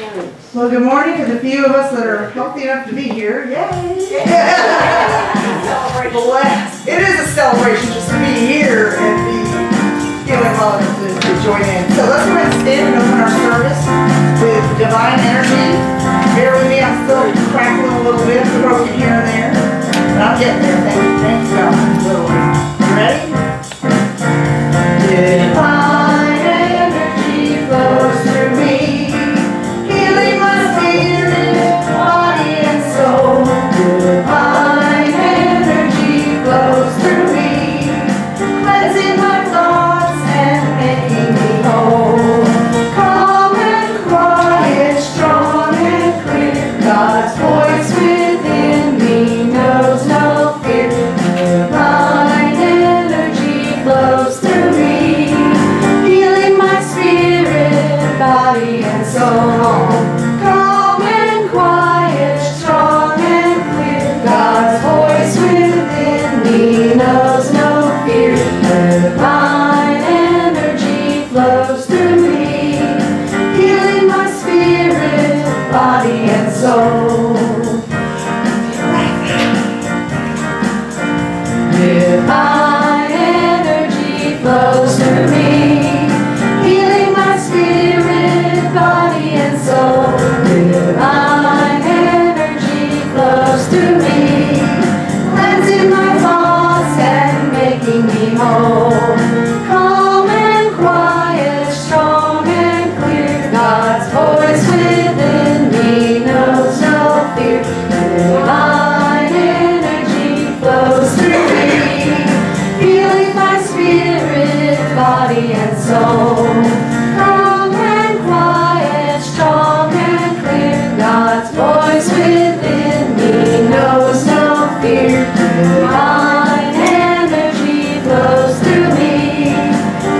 Well, good morning to the few of us that are healthy enough to be here. Yay! Bless. It is a celebration just to be here and be feeling well enough to join in. So let's go ahead and stand and open our service with divine energy. Bear with me, I'm still crackling a little bit, broken here and there. But I'm getting there, thanks God. You ready? Divine energy flows through me, healing my spirit, body, and soul. Divine energy flows through me, cleansing my thoughts and making me whole. Calm and quiet, strong and clear, God's voice within me knows no fear. Divine energy flows through me, healing my spirit, body, and soul. Calm and quiet, strong and clear, God's voice within me knows no fear. Divine energy flows through me, healing my spirit, body, and soul. Divine energy flows through me, healing my spirit, body, and soul. Divine energy flows through me, cleansing my thoughts and making me whole. Calm and quiet, strong and clear, God's voice within me knows no fear. Divine energy flows through me, healing my spirit, body, and soul. Calm and quiet, strong and clear, God's voice within me knows no fear. Divine energy flows through me,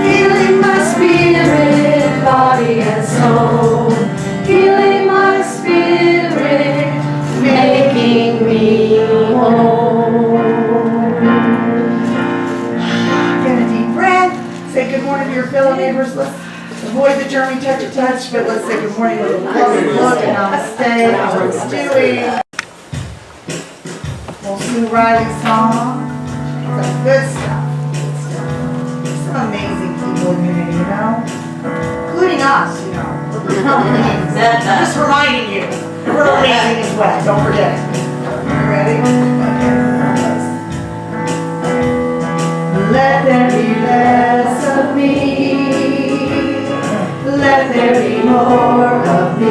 healing my spirit, body, and soul. Healing my spirit, making me whole. Get a deep breath. Say good morning to your fellow neighbors. Let's avoid the germy touch, but let's say good morning with a loving look and namaste. How it's doing. Little Sue Riley song. Some good stuff. Some amazing people in unity, you know? Including us, you know. Just reminding you, we're amazing as well. Don't forget it. You ready? Okay. Let there be less of me. Let there be more of me.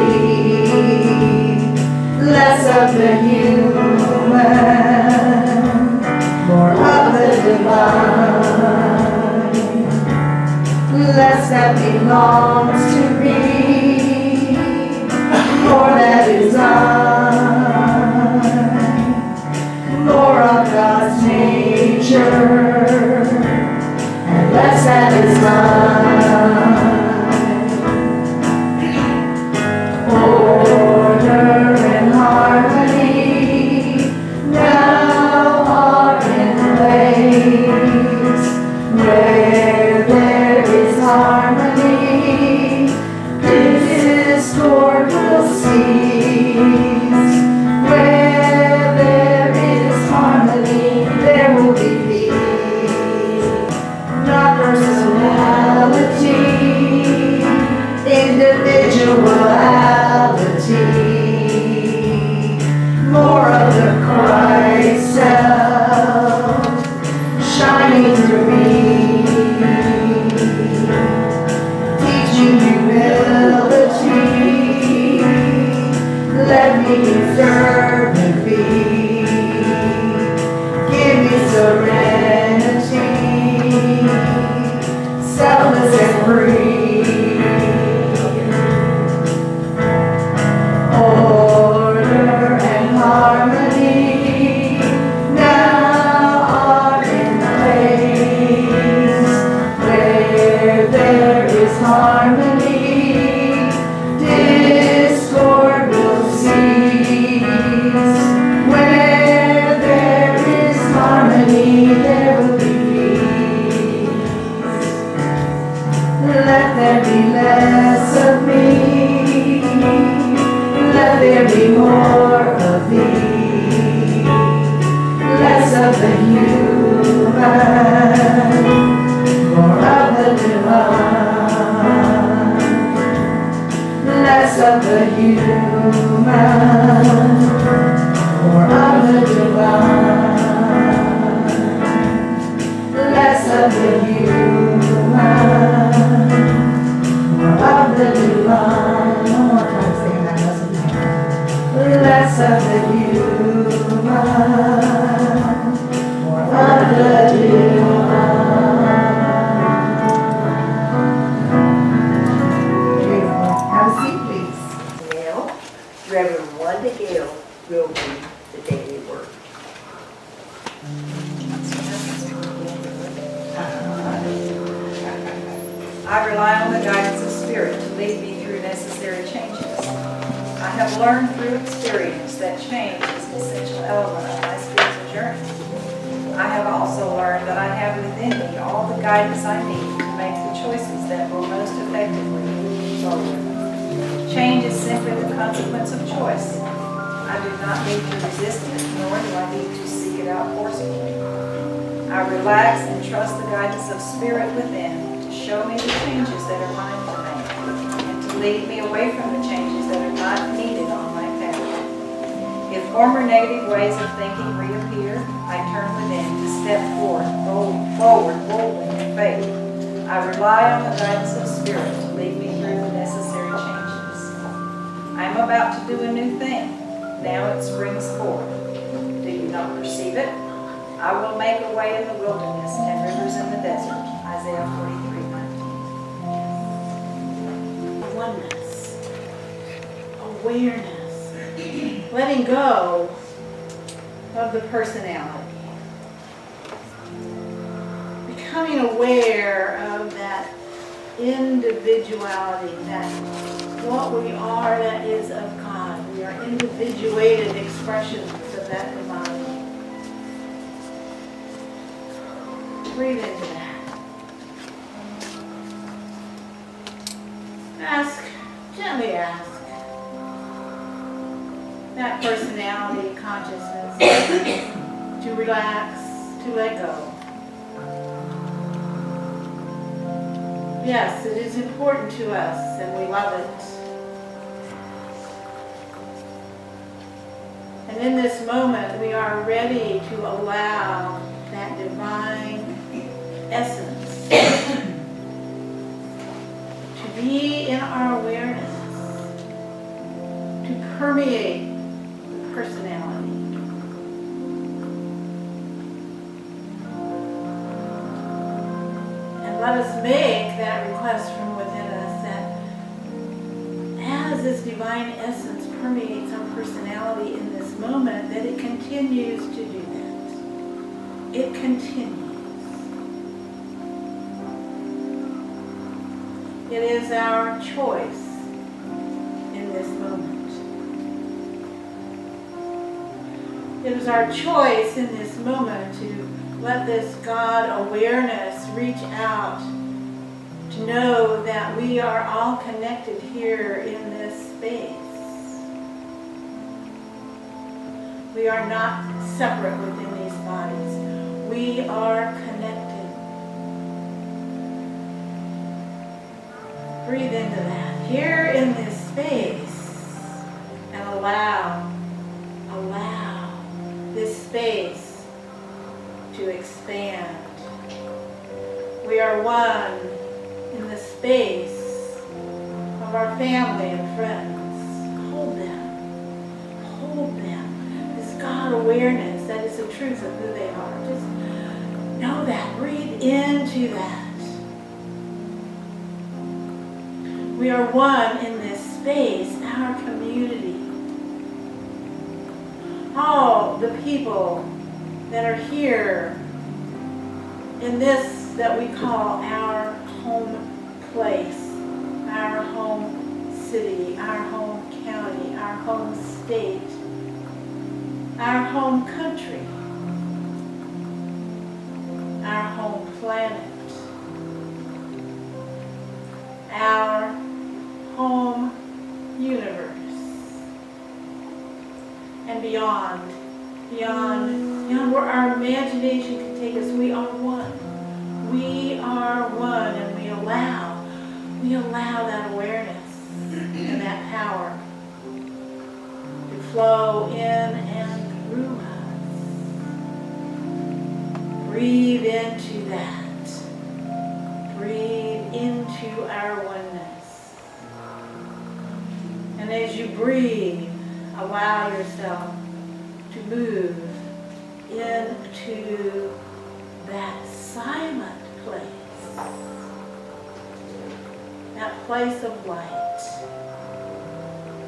Less of the human, more of the divine. Less that belongs to me, more that is mine. More of God's nature, and less that is mine. Order and harmony now are in place. Where there is harmony, discord will cease. Where there is harmony, there will be peace. Not personality, individuality. More of the Christ self shining through me. Teaching humility, let me serve and be. Give me serenity, selfless and free. Order and harmony now are in place. Where there is harmony, discord will cease. Where of the human, more of the divine. One more time singing that message. Less of the human, more of the divine. Beautiful. Have a seat, please. Now, Reverend Wanda Gail will read the daily word. I rely on the guidance of Spirit to lead me through necessary changes. I have learned through experience that change is an essential element of my spiritual journey. I have also learned that I have within me all the guidance I need to make the choices that will most effectively move me forward. Change is simply the consequence of choice. I do not need to resist it, nor do I need to seek it out forcefully. I relax and trust the guidance of Spirit within to show me the changes that are mine to make, and to lead me away from the changes that are not needed on my path. If former negative ways of thinking reappear, I turn within to step forward boldly in faith. I rely on the guidance of Spirit to lead me through the necessary changes. I am about to do a new thing. Now it springs forth. Do you not perceive it? I will make a way in the wilderness and rivers in the desert. Isaiah 43:19. Oneness, awareness, letting go of the personality, becoming aware of that individuality, that what we are that is of God. We are individuated expressions of that divine. Breathe into that. Ask, gently ask that personality, consciousness to relax, to let go. Yes, it is important to us and we love it. And in this moment, we are ready to allow that divine essence to be in our awareness, to permeate the personality. And let us make that request from within us that as this divine essence permeates our personality in this moment, that it continues to do that. It continues. It is our choice in this moment. It is our choice in this moment to let this God awareness reach out, to know that we are all connected here in this space. We are not separate within these bodies. We are connected. Breathe into that. Here in this space, and allow this space to expand. We are one in the space of our family and friends. Hold them. Hold them. This God awareness that is the truth of who they are. Just know that. Breathe into that. We are one in this space, our community. All the people that are here in this that we call our home place, our home city, our home county, our home state, our home country, our home planet, our home universe, and beyond where our imagination can take us. We are one. We are one, and we allow that awareness and that power to flow in and through us. Breathe into that. into our oneness. And as you breathe, allow yourself to move into that silent place, that place of light,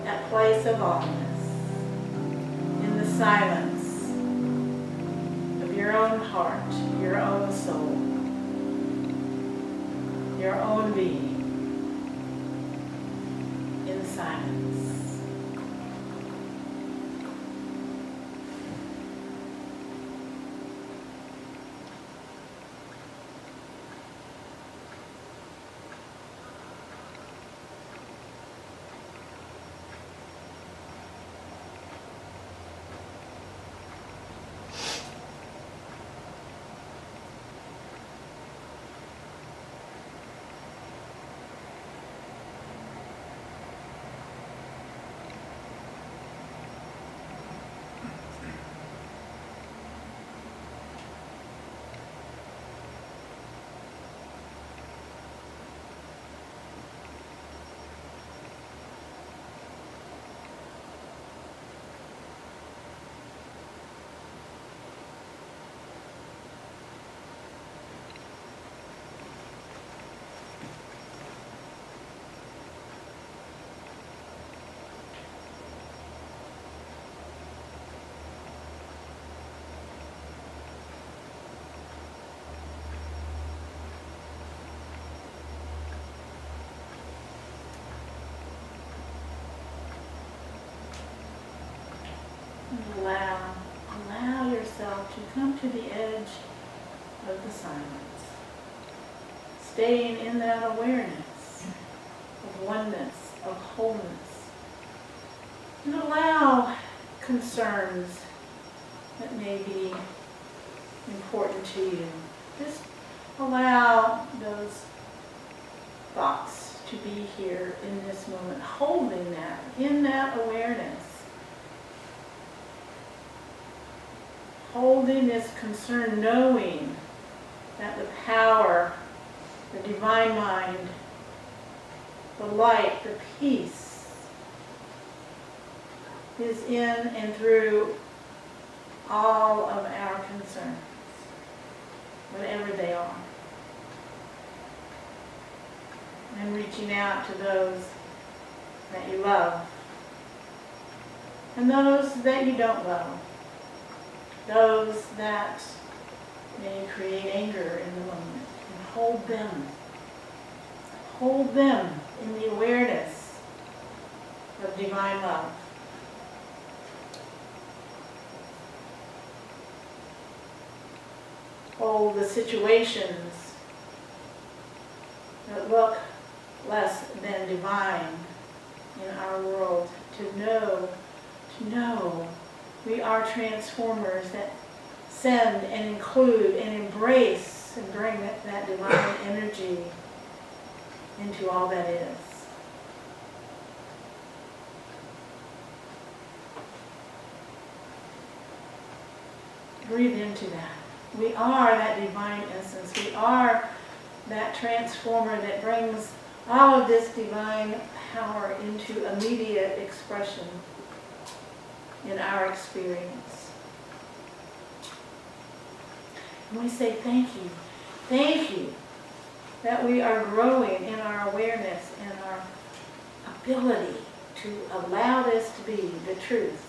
that place of allness, in the silence of your own heart, your own soul, your own being, in silence. Allow yourself to come to the edge of the silence, staying in that awareness of oneness, of wholeness, and allow concerns that may be important to you. Just allow those thoughts to be here in this moment, holding that, in that awareness. Holding this concern, knowing that the power, the divine mind, the light, the peace is in and through all of our concerns, whatever they are. And reaching out to those that you love and those that you don't love. Those that may create anger in the moment, and hold them. Hold them in the awareness of divine love. Hold the situations that look less than divine in our world, to know we are transformers that send and include and embrace and bring that divine energy into all that is. Breathe into that. We are that divine essence. We are that transformer that brings all of this divine power into immediate expression in our experience. And we say thank you that we are growing in our awareness and our ability to allow this to be the truth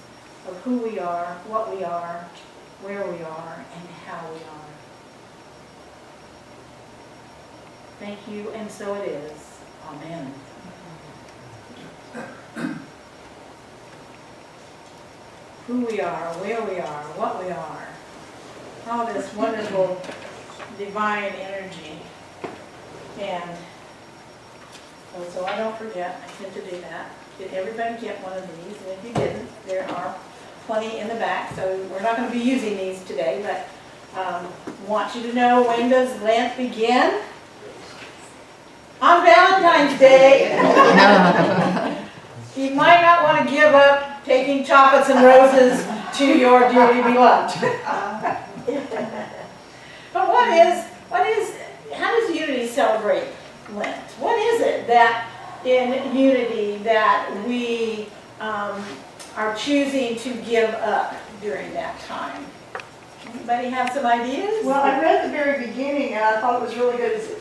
of who we are, what we are, where we are, and how we are. Thank you, and so it is. Amen. Who we are, where we are, what we are. All this wonderful divine energy. And so I don't forget, I tend to do that. Did everybody get one of these? And if you didn't, there are plenty in the back. So we're not going to be using these today, but want you to know, when does Lent begin? On Valentine's Day. You might not want to give up taking chocolates and roses to your dearly beloved. But how does Unity celebrate Lent? What is that in unity that we are choosing to give up during that time? Anybody have some ideas? Well, I read the very beginning and I thought it was really good. Is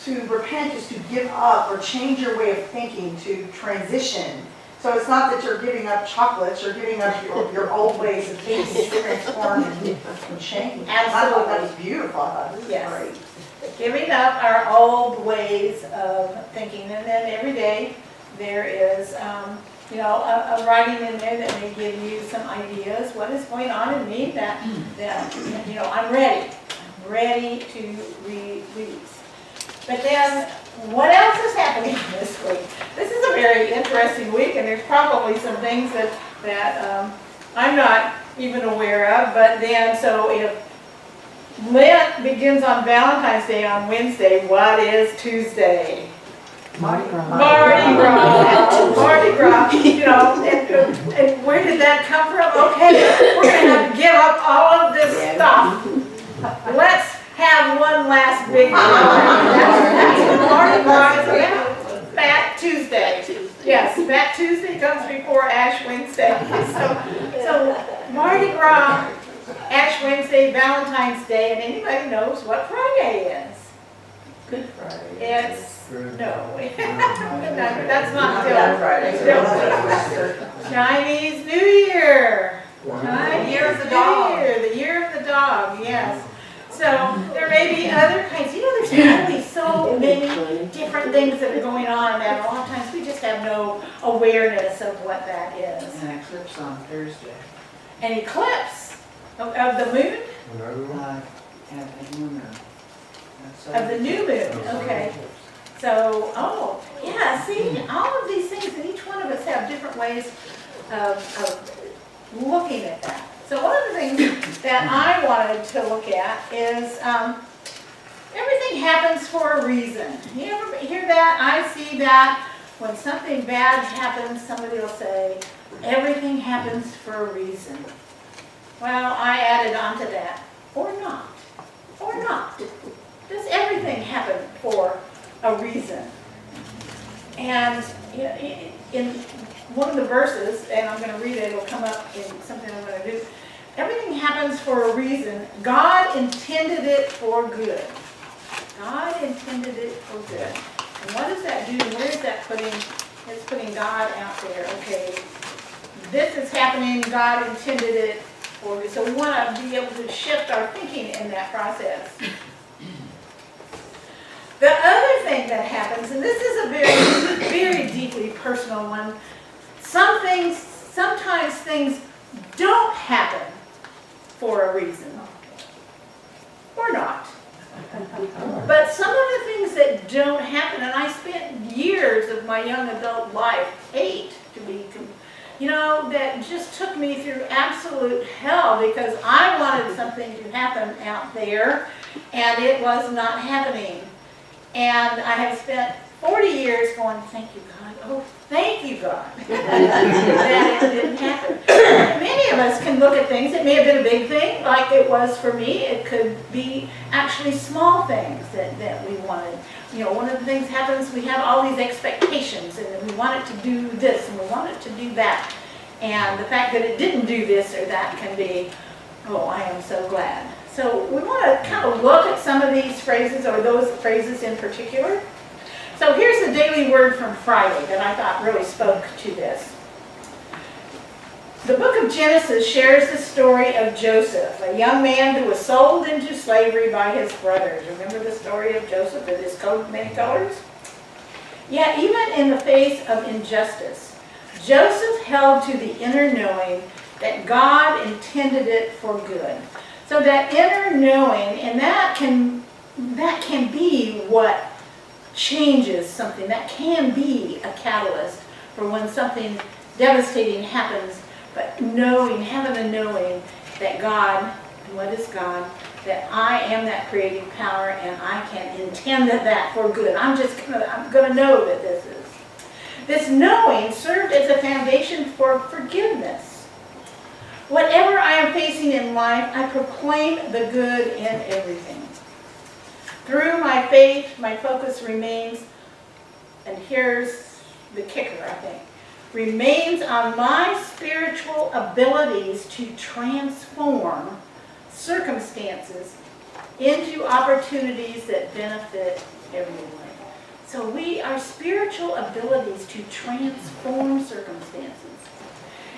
to repent is to give up or change your way of thinking, to transition. So it's not that you're giving up chocolates, you're giving up your old ways of thinking, to transform and change. I thought that was beautiful. I thought this is Yes. great. Giving up our old ways of thinking, and then every day there is, a writing in there that may give you some ideas. What is going on in me that I'm ready to release. But then, what else is happening this week? This is a very interesting week, and there's probably some things that I'm not even aware of. But then, so if Lent begins on Valentine's Day on Wednesday, what is Tuesday? Mardi Gras. Mardi Gras. Mardi Gras. And where did that come from? Okay, we're going to have to give up all of this stuff. Let's have one last big That's what Mardi Gras is about. Fat Tuesday. Yes, Fat Tuesday comes before Ash Wednesday. So Mardi Gras, Ash Wednesday, Valentine's Day, and anybody knows what Friday is? Good Friday. It's, no, that's not till Chinese New Year. Chinese Year of the dog. New Year, the year of the dog, yes. So there may be other kinds, there's really so many different things that are going on that a lot of times we just have no awareness of what that is. An eclipse on Thursday. An eclipse of the moon? At the lunar. Of the new moon, okay. So, see, all of these things, and each one of us have different ways of looking at that. So one of the things that I wanted to look at is everything happens for a reason. You ever hear that? I see that when something bad happens, somebody will say, everything happens for a reason. Well, I added on to that, or not. Or not. Does everything happen for a reason? And in one of the verses, and I'm going to read it, it'll come up in something I'm going to do. Everything happens for a reason. God intended it for good. God intended it for good. And what does that do? Where is that putting? It's putting God out there. Okay, this is happening. God intended it for good. So we want to be able to shift our thinking in that process. The other thing that happens, and this is a very, very deeply personal one, sometimes things don't happen for a reason, or not. But some of the things that don't happen, and I spent years of my young adult life, 8 to be, that just took me through absolute hell because I wanted something to happen out there, and it was not happening. And I have spent 40 years going, thank you, God. Oh, thank you, God, that it didn't happen. Many of us can look at things. It may have been a big thing, like it was for me. It could be actually small things that we wanted. One of the things happens, we have all these expectations, and we want it to do this, and we want it to do that. And the fact that it didn't do this or that can be, oh, I am so glad. So we want to kind of look at some of these phrases, or those phrases in particular. So here's the daily word from Friday that I thought really spoke to this. The book of Genesis shares the story of Joseph, a young man who was sold into slavery by his brothers. Remember the story of Joseph with his coat of many colors? Yet even in the face of injustice, Joseph held to the inner knowing that God intended it for good. So that inner knowing, and that can be what changes something. That can be a catalyst for when something devastating happens. But having a knowing that God, and what is God, that I am that creative power, and I can intend that for good. I'm going to know that this is. This knowing served as a foundation for forgiveness. Whatever I am facing in life, I proclaim the good in everything. Through my faith, my focus remains and here's the kicker, I think, remains on my spiritual abilities to transform circumstances into opportunities that benefit everyone. So our spiritual abilities to transform circumstances.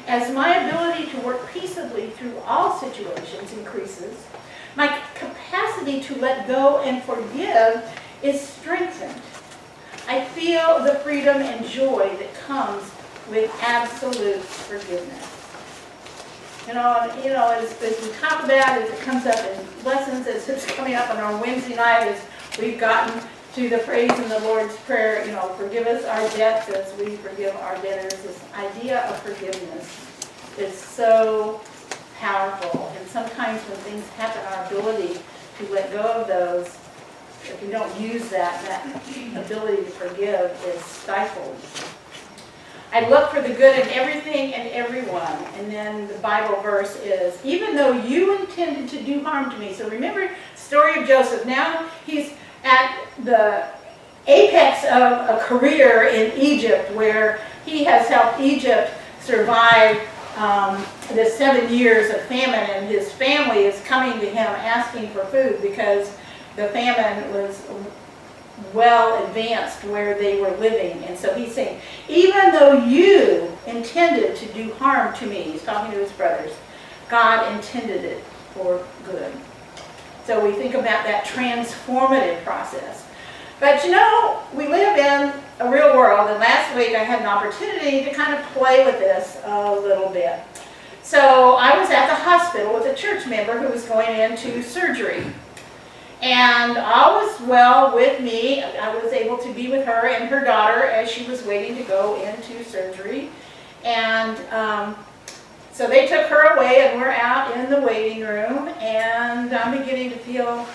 As my ability to work peaceably through all situations increases, my capacity to let go and forgive is strengthened. I feel the freedom and joy that comes with absolute forgiveness. As we talk about, as it comes up in lessons, as it's coming up on our Wednesday night, as we've gotten to the phrase in the Lord's Prayer, forgive us our debts as we forgive our debtors. This idea of forgiveness is so powerful. And sometimes when things happen, our ability to let go of those, if we don't use that ability to forgive is stifled. I look for the good in everything and everyone. And then the Bible verse is, even though you intended to do harm to me. So remember the story of Joseph. Now he's at the apex of a career in Egypt where he has helped Egypt survive the 7 years of famine, and his family is coming to him asking for food because the famine was well advanced where they were living. And so he's saying, even though you intended to do harm to me, he's talking to his brothers, God intended it for good. So we think about that transformative process. But we live in a real world, and last week I had an opportunity to kind of play with this a little bit. So I was at the hospital with a church member who was going into surgery. And all was well with me. I was able to be with her and her daughter as she was waiting to go into surgery. And so they took her away, and we're out in the waiting room, and I'm beginning to feel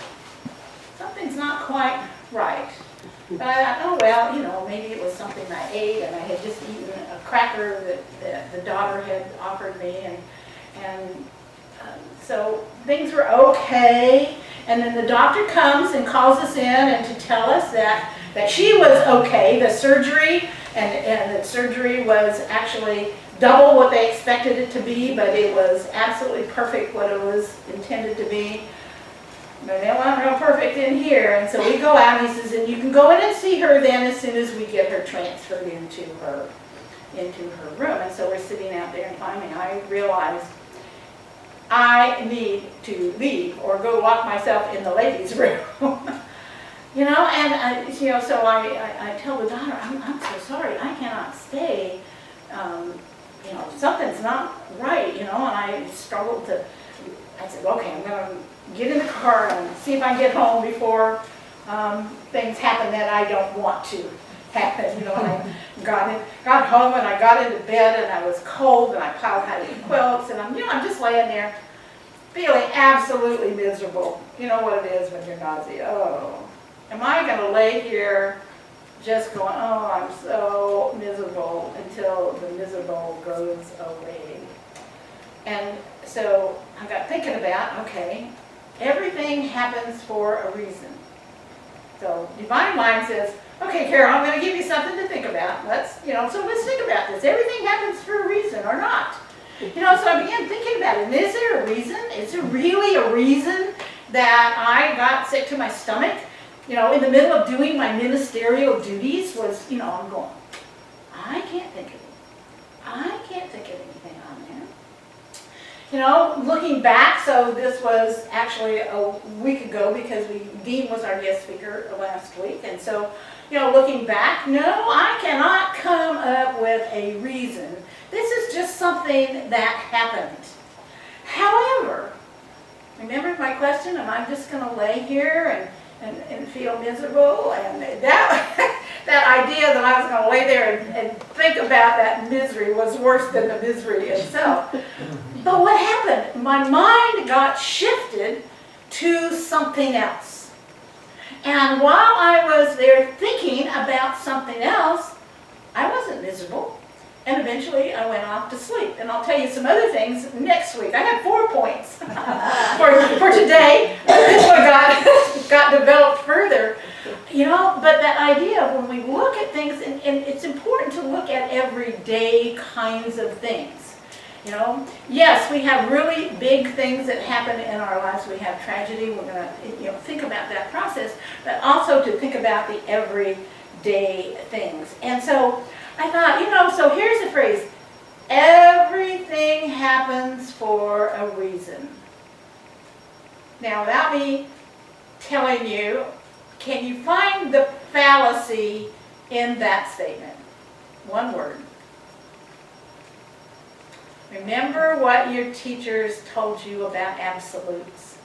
something's not quite right. But I thought, maybe it was something I ate, and I had just eaten a cracker that the daughter had offered me, and so things were okay. And then the doctor comes and calls us in and to tell us that she was okay, the surgery, and the surgery was actually double what they expected it to be, but it was absolutely perfect what it was intended to be. But they weren't real perfect in here, and so we go out, and he says, and you can go in and see her then as soon as we get her transferred into her room. And so we're sitting out there, and finally I realized I need to leave or go lock myself in the ladies' room. So I tell the daughter, I'm so sorry, I cannot stay. Something's not right, and I struggled I said, okay, I'm going to get in the car and see if I can get home before things happen that I don't want to happen. And I got home, and I got into bed, and I was cold, and I piled out the quilts, and I'm just laying there feeling absolutely miserable. You know what it is when you're nauseous. Oh, am I going to lay here just going, oh, I'm so miserable, until the miserable goes away. And so I got thinking about, okay, everything happens for a reason. So Divine Mind says, okay, Carol, I'm going to give you something to think about. So let's think about this. Everything happens for a reason or not. So I began thinking about it. And is there a reason? Is there really a reason that I got sick to my stomach? In the middle of doing my ministerial duties was, I'm going, I can't think of it. I can't think of anything on there. Looking back, so this was actually a week ago because Dean was our guest speaker last week. And so, looking back, no, I cannot come up with a reason. This is just something that happened. However, remember my question, am I just going to lay here and feel miserable? And that idea that I was going to lay there and think about that misery was worse than the misery itself. But what happened? My mind got shifted to something else. And while I was there thinking about something else, I wasn't miserable. And eventually I went off to sleep. And I'll tell you some other things next week. I have 4 points for today. This one got developed further. But that idea of when we look at things in and it's important to look at everyday kinds of things. You know, yes, we have really big things that happen in our lives. We have tragedy. We're going to, think about that process, but also to think about the everyday things. And so I thought, so here's the phrase: everything happens for a reason. Now, without me telling you, can you find the fallacy in that statement? One word. Remember what your teachers told you about absolutes.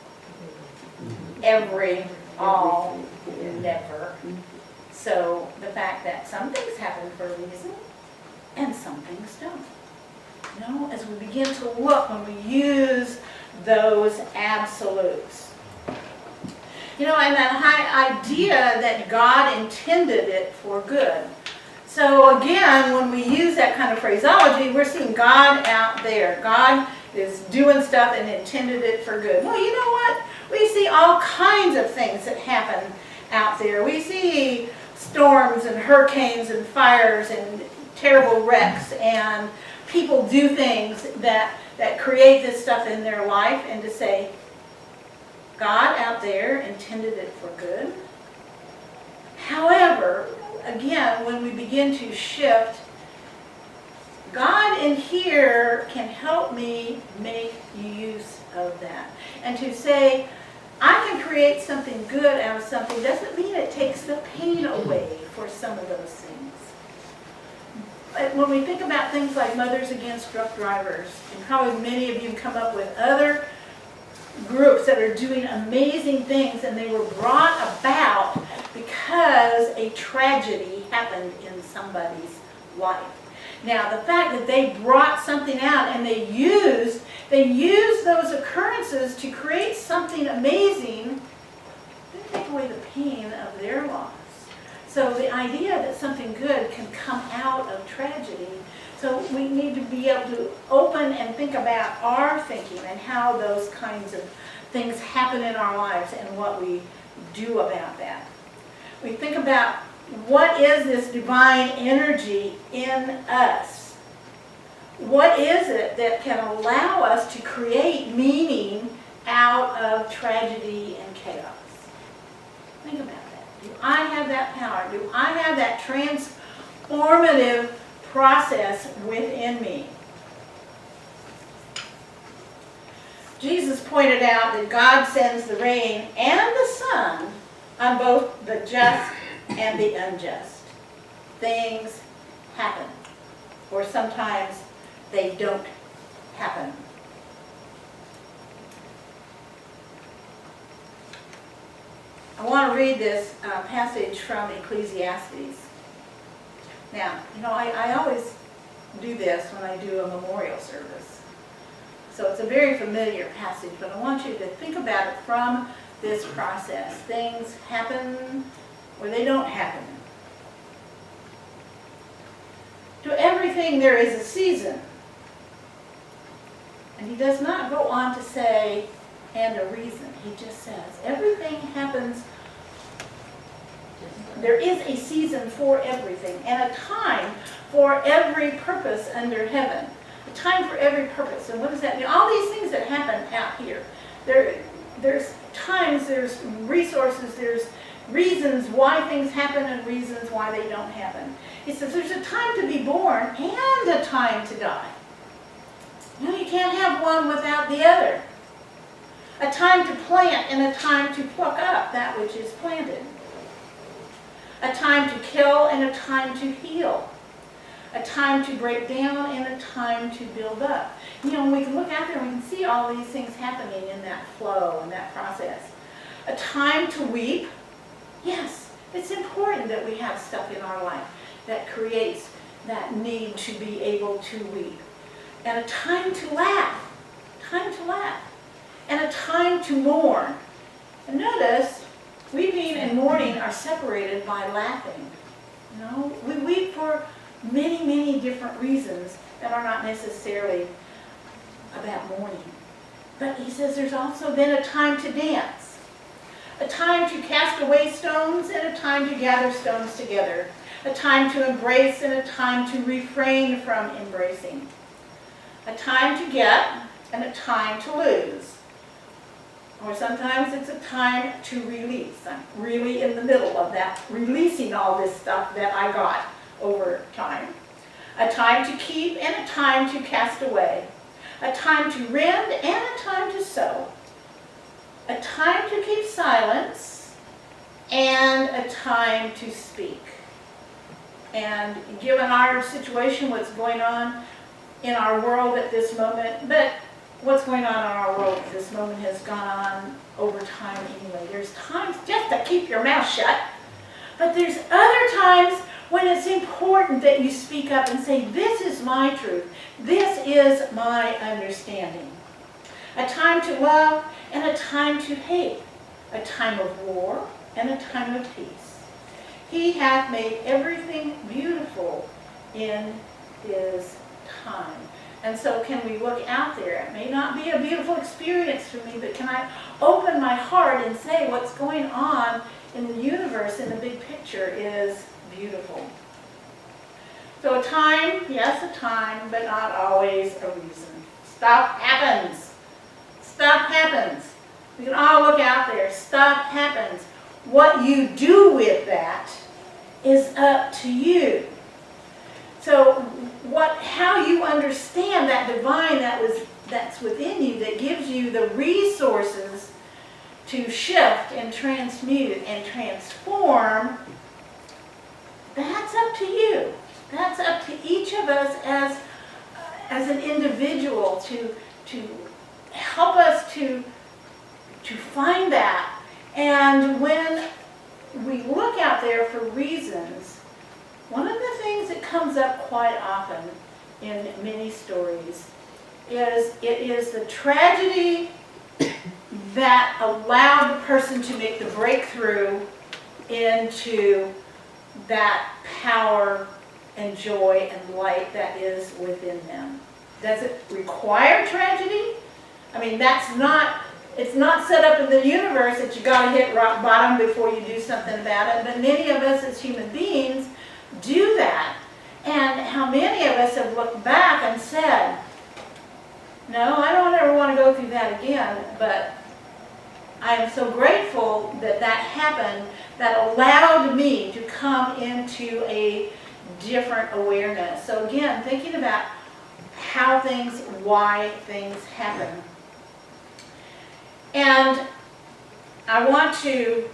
Every, all, never. So the fact that some things happen for a reason and some things don't. As we begin to look when we use those absolutes. And that high idea that God intended it for good. So again, when we use that kind of phraseology, we're seeing God out there. God is doing stuff and intended it for good. Well, you know what? We see all kinds of things that happen out there. We see storms and hurricanes and fires and terrible wrecks, and people do things that create this stuff in their life, and to say, God out there intended it for good. However, again, when we begin to shift, God in here can help me make use of that. And to say, I can create something good out of something doesn't mean it takes the pain away for some of those things. When we think about things like Mothers Against Drunk Drivers, and probably many of you come up with other groups that are doing amazing things, and they were brought about because a tragedy happened in somebody's life. Now, the fact that they brought something out and they used those occurrences to create something amazing, didn't take away the pain of their loss. So the idea that something good can come out of tragedy, so we need to be able to open and think about our thinking and how those kinds of things happen in our lives and what we do about that. We think about what is this divine energy in us? What is it that can allow us to create meaning out of tragedy and chaos? Think about that. Do I have that power? Do I have that transformative process within me? Jesus pointed out that God sends the rain and the sun on both the just and the unjust. Things happen, or sometimes they don't happen. I want to read this passage from Ecclesiastes. Now, I always do this when I do a memorial service. So it's a very familiar passage, but I want you to think about it from this process. Things happen or they don't happen. To everything there is a season. And he does not go on to say, and a reason. He just says, everything happens. There is a season for everything, and a time for every purpose under heaven. A time for every purpose. And what does that mean? All these things that happen out here. There's times, there's resources, there's reasons why things happen and reasons why they don't happen. He says there's a time to be born and a time to die. You can't have one without the other. A time to plant and a time to pluck up that which is planted. A time to kill and a time to heal. A time to break down and a time to build up. We can look out there and we can see all these things happening in that flow and that process. A time to weep. Yes, it's important that we have stuff in our life that creates that need to be able to weep. And a time to laugh. Time to laugh. And a time to mourn. And notice, weeping and mourning are separated by laughing. We weep for many, many different reasons that are not necessarily about mourning. But he says there's also then a time to dance. A time to cast away stones and a time to gather stones together. a time to embrace and a time to refrain from embracing, a time to get and a time to lose. Or sometimes it's a time to release. I'm really in the middle of that, releasing all this stuff that I got over time. A time to keep and a time to cast away. A time to rend and a time to sow. A time to keep silence and a time to speak. And given our situation, what's going on in our world at this moment, but what's going on in our world at this moment has gone on over time anyway. There's times just to keep your mouth shut, but there's other times when it's important that you speak up and say, this is my truth, this is my understanding. A time to love and a time to hate, a time of war and a time of peace. He hath made everything beautiful in his time. And so can we look out there? It may not be a beautiful experience for me, but can I open my heart and say what's going on in the universe, in the big picture, is beautiful. So a time, yes, a time, but not always a reason. Stuff happens. Stuff happens. We can all look out there. Stuff happens. What you do with that is up to you. So how you understand that divine that's within you, that gives you the resources to shift and transmute and transform, that's up to you. That's up to each of us as an individual to help us to find that. And when we look out there for reasons, one of the things that comes up quite often in many stories is it is the tragedy that allowed the person to make the breakthrough into that power and joy and light that is within them. Does it require tragedy? I mean, it's not set up in the universe that you got to hit rock bottom before you do something about it, but many of us as human beings do that. And how many of us have looked back and said, no, I don't ever want to go through that again, but I am so grateful that that happened, that allowed me to come into a different awareness. So again, thinking about how things, why things happen. And I want to,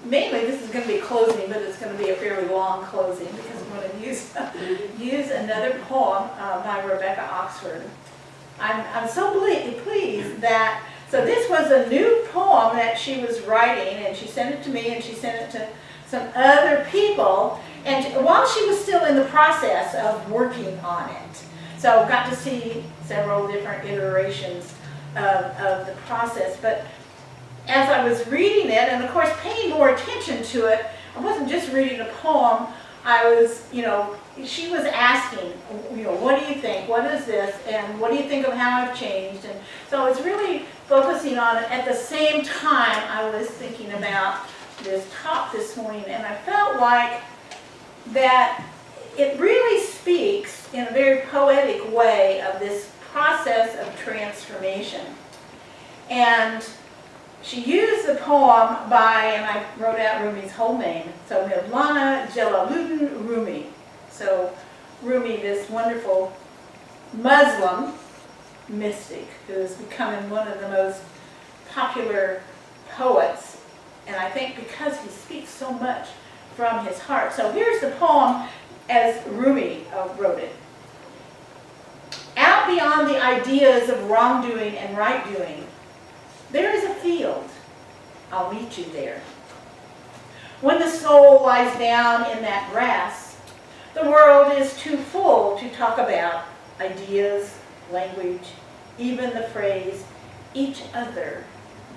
mainly this is going to be closing, but it's going to be a fairly long closing because I'm going to use another poem by Rebecca Oxford. I'm so pleased that, so this was a new poem that she was writing, and she sent it to me and she sent it to some other people, and while she was still in the process of working on it. So got to see several different iterations of the process. But as I was reading it, and of course paying more attention to it, I wasn't just reading a poem, I was, she was asking, what do you think? What is this? And what do you think of how I've changed? And so I was really focusing on it. At the same time, I was thinking about this talk this morning, and I felt like that it really speaks in a very poetic way of this process of transformation. And she used the poem by, and I wrote out Rumi's whole name, so Mevlana Jalaluddin Rumi. So Rumi, this wonderful Muslim mystic who is becoming one of the most popular poets, and I think because he speaks so much from his heart. So here's the poem as Rumi wrote it. Out beyond the ideas of wrongdoing and right doing, there is a field. I'll meet you there. When the soul lies down in that grass, the world is too full to talk about ideas, language, even the phrase, each other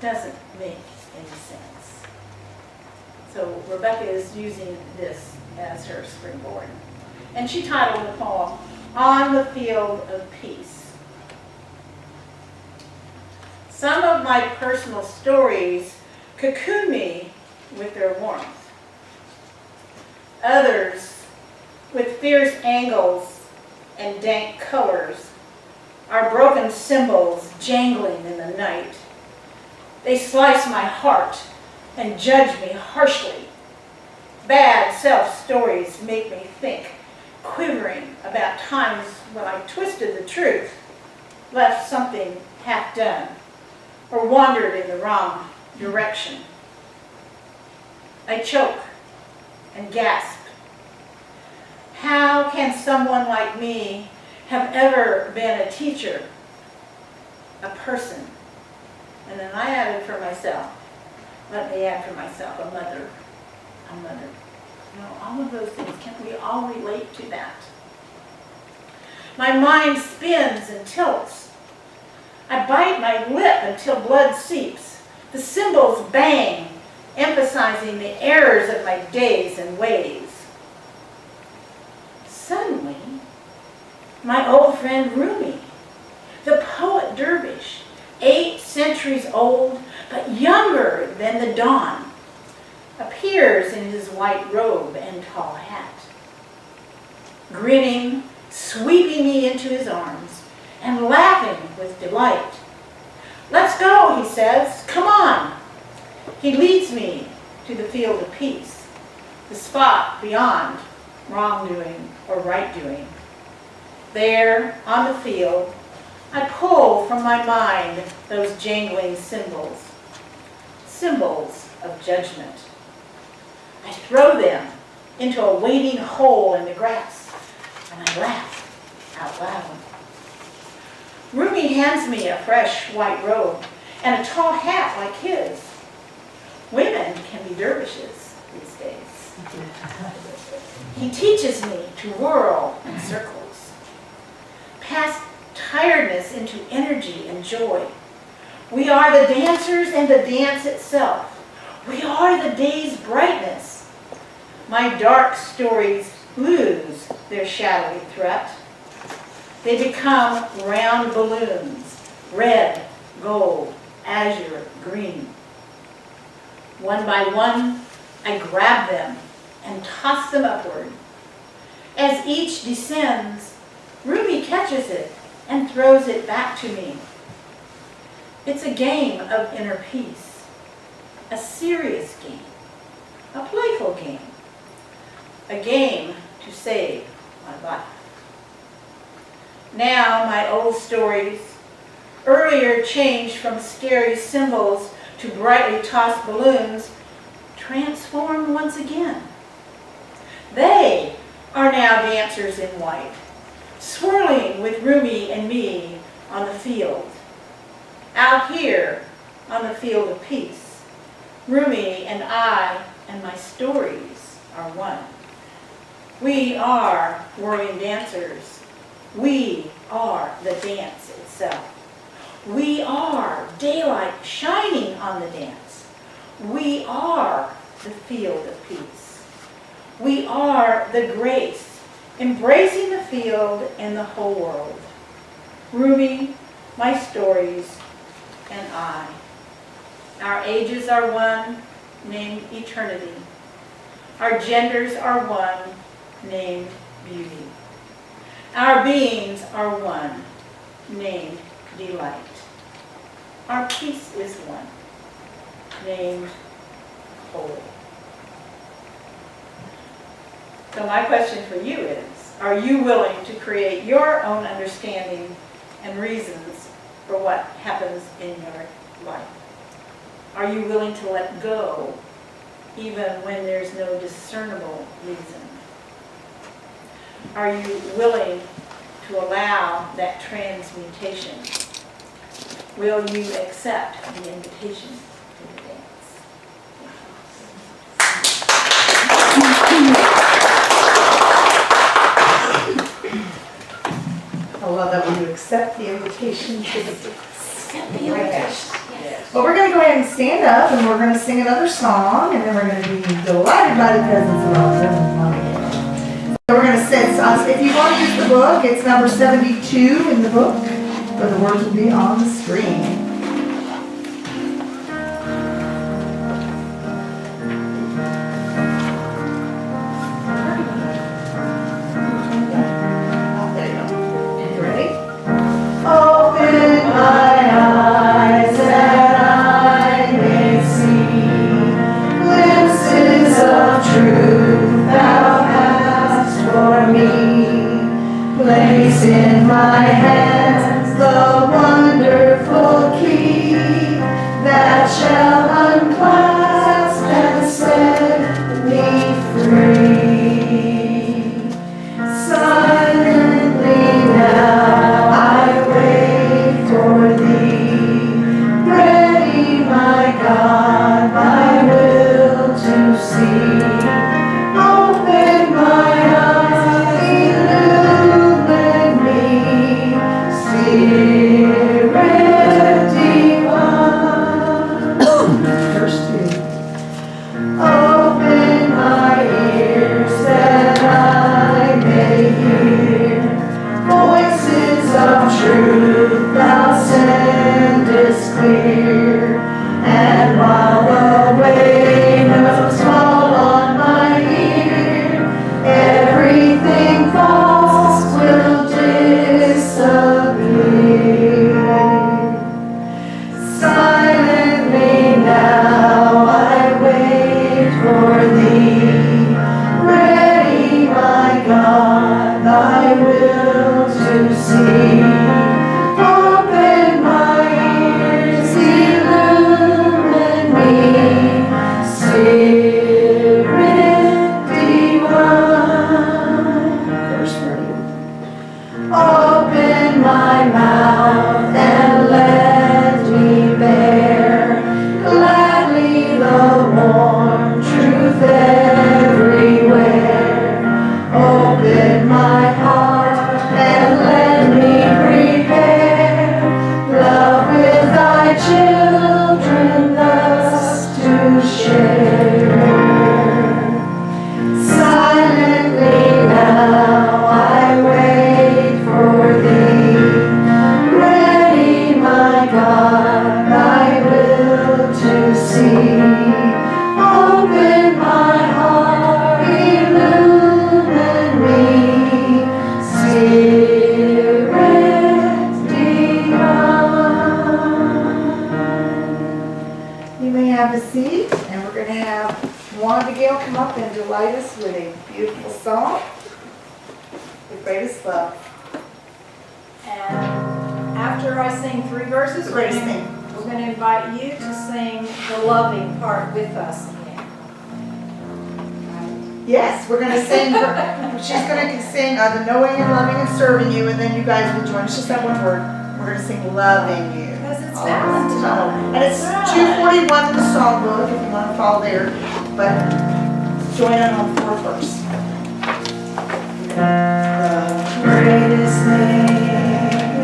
doesn't make any sense. So Rebecca is using this as her springboard. And she titled the poem, On the Field of Peace. Some of my personal stories cocoon me with their warmth. Others, with fierce angles and dank colors, are broken cymbals jangling in the night. They slice my heart and judge me harshly. Bad self-stories make me think, quivering about times when I twisted the truth, left something half done, or wandered in the wrong direction. I choke and gasp. How can someone like me have ever been a teacher, a person? And then I added for myself, let me add for myself, a mother. A mother. You know, all of those things, can we all relate to that? My mind spins and tilts. I bite my lip until blood seeps. The cymbals bang, emphasizing the errors of my days and ways. Suddenly, my old friend Rumi, the poet dervish, 8 centuries old, but younger than the dawn, appears in his white robe and tall hat. Grinning, sweeping me into his arms, and laughing with delight. Let's go, he says, come on. He leads me to the field of peace, the spot beyond wrongdoing or right doing. There, on the field, I pull from my mind those jangling cymbals, symbols of judgment. I throw them into a waiting hole in the grass, and I laugh out loud. Rumi hands me a fresh white robe and a tall hat like his. Women can be dervishes these days. He teaches me to whirl in circles, past tiredness into energy and joy. We are the dancers and the dance itself. We are the day's brightness. My dark stories lose their shadowy threat. They become round balloons, red, gold, azure, green. One by one, I grab them and toss them upward. As each descends, Rumi catches it and throws it back to me. It's a game of inner peace, a serious game, a playful game, a game to save my life. Now my old stories, earlier changed from scary symbols to brightly tossed balloons, transform once again. They are now dancers in white, swirling with Rumi and me on the field. Out here on the field of peace, Rumi and I and my stories are one. We are whirling dancers. We are the dance itself. We are daylight shining on the dance. We are the field of peace. We are the grace, embracing the field and the whole world. Rumi, my stories, and I. Our ages are one, named eternity. Our genders are one, named beauty. Our beings are one, named delight. Our peace is one, named whole. So my question for you is, are you willing to create your own understanding and reasons for what happens in your life? Are you willing to let go even when there's no discernible reason? Are you willing to allow that transmutation? Will you accept the invitation to the dance? I love that when you accept the invitation to the Accept the invitation. Yes. Well, we're going to go ahead and stand up and we're going to sing another song and then we're going to be delighted by the presence of our friend Wanda Gail. So we're going to sit. If you want to use the book, it's number 72 in the book, but the words will be on the screen. hands the wonderful key that shall unclasp and set me free. Silently now I wait for thee, ready, my God, my will to see. Open my eyes, illumine me, Spirit divine. Verse 2. Open my ears that I may hear voices of truth thou sendest clear. And while the waves fall on my ear, everything false will disappear. Silently now I wait for thee, ready, my God, thy will to see. Open my ears, illumine me, Spirit divine. Verse 30. Open my mouth and let me bear gladly the warm truth everywhere. Open my heart and let me prepare love with thy children thus to share. Silently now I wait for thee, ready, my God, thy will to see. Open my heart, illumine me, Spirit divine. You may have a seat, and we're going to have Wanda Gail come up and delight us with a beautiful song, The Greatest Love. And after I sing 3 verses, we're Greatest going to invite you to sing the loving part with us again. Yes, we're going to sing, she's going to sing the knowing and loving and serving you, and then you guys will join. It's just that one word. We're going to sing loving you. Because it's Oh, Valentine's. and it's 241 in the songbook if you want to follow there, but join in on the 4th verse. The greatest thing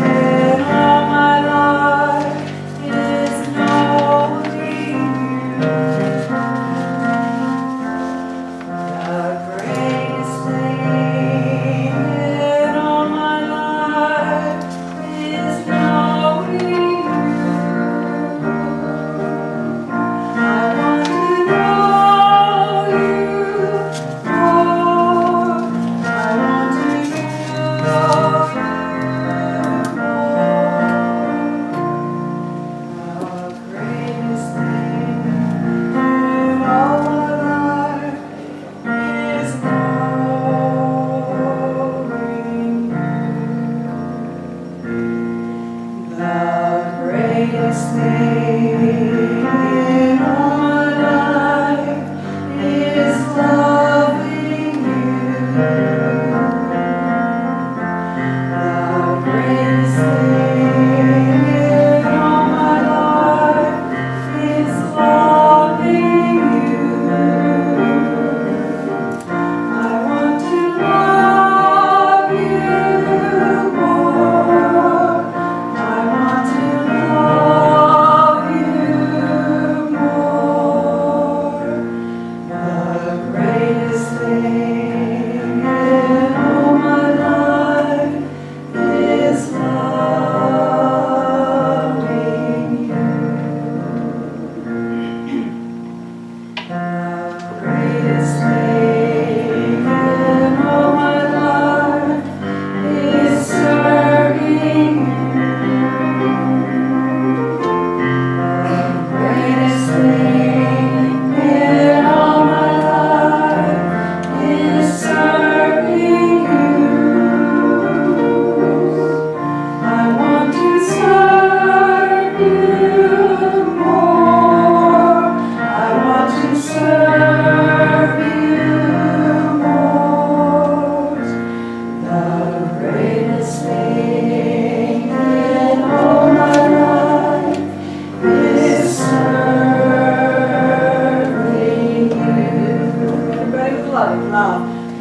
in all my life is knowing you. The greatest thing in all my life is knowing you. I want to know you more. I want to know you.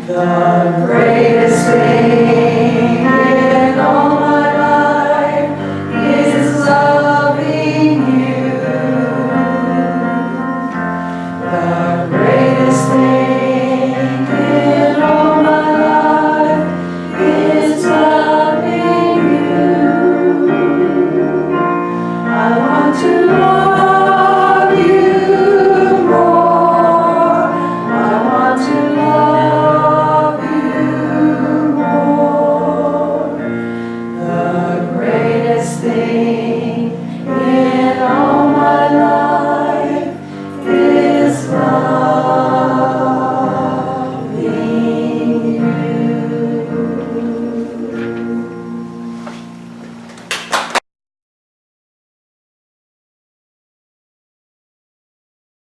The greatest thing